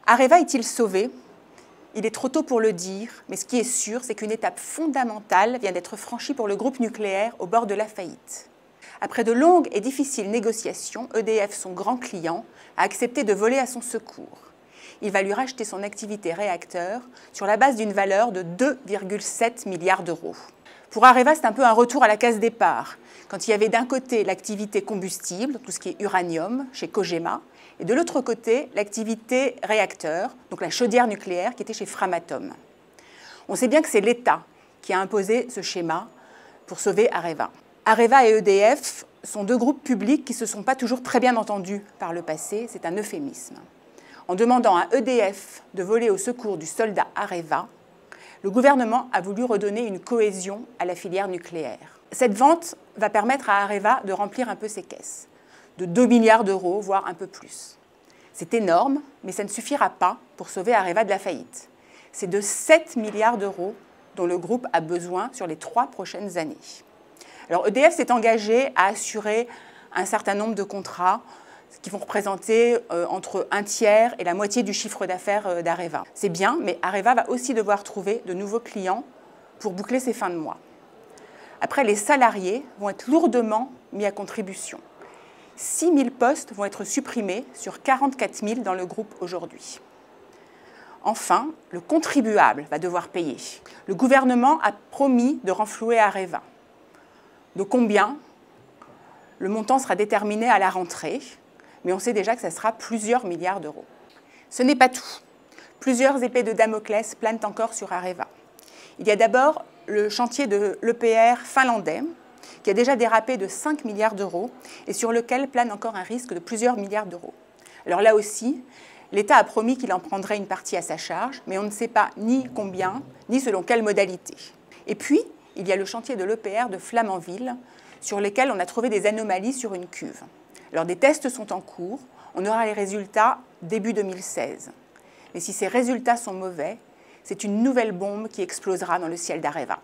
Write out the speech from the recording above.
Areva est-il sauvé? Il est trop tôt pour le dire, mais ce qui est sûr, c'est qu'une étape fondamentale vient d'être franchie pour le groupe nucléaire au bord de la faillite. Après de longues et difficiles négociations, EDF, son grand client, a accepté de voler à son secours. Il va lui racheter son activité réacteur sur la base d'une valeur de 2,7 milliards d'euros. Pour Areva, c'est un peu un retour à la case départ, quand il y avait d'un côté l'activité combustible, tout ce qui est uranium, chez Cogema, et de l'autre côté l'activité réacteur, donc la chaudière nucléaire, qui était chez Framatome. On sait bien que c'est l'État qui a imposé ce schéma pour sauver Areva. Areva et EDF sont deux groupes publics qui ne se sont pas toujours très bien entendus par le passé, c'est un euphémisme. En demandant à EDF de voler au secours du soldat Areva, le gouvernement a voulu redonner une cohésion à la filière nucléaire. Cette vente va permettre à Areva de remplir un peu ses caisses, de 2 milliards d'euros, voire un peu plus. C'est énorme, mais ça ne suffira pas pour sauver Areva de la faillite. C'est de 7 milliards d'euros dont le groupe a besoin sur les 3 prochaines années. Alors EDF s'est engagé à assurer un certain nombre de contrats qui vont représenter entre un tiers et la moitié du chiffre d'affaires d'Areva. C'est bien, mais Areva va aussi devoir trouver de nouveaux clients pour boucler ses fins de mois. Après, les salariés vont être lourdement mis à contribution. 6 000 postes vont être supprimés sur 44 000 dans le groupe aujourd'hui. Enfin, le contribuable va devoir payer. Le gouvernement a promis de renflouer Areva. De combien? Le montant sera déterminé à la rentrée, mais on sait déjà que ça sera plusieurs milliards d'euros. Ce n'est pas tout. Plusieurs épées de Damoclès planent encore sur Areva. Il y a d'abord le chantier de l'EPR finlandais, qui a déjà dérapé de 5 milliards d'euros et sur lequel plane encore un risque de plusieurs milliards d'euros. Alors là aussi, l'État a promis qu'il en prendrait une partie à sa charge, mais on ne sait pas ni combien, ni selon quelle modalité. Et puis, il y a le chantier de l'EPR de Flamanville, sur lequel on a trouvé des anomalies sur une cuve. Alors des tests sont en cours, on aura les résultats début 2016. Mais si ces résultats sont mauvais, c'est une nouvelle bombe qui explosera dans le ciel d'Areva.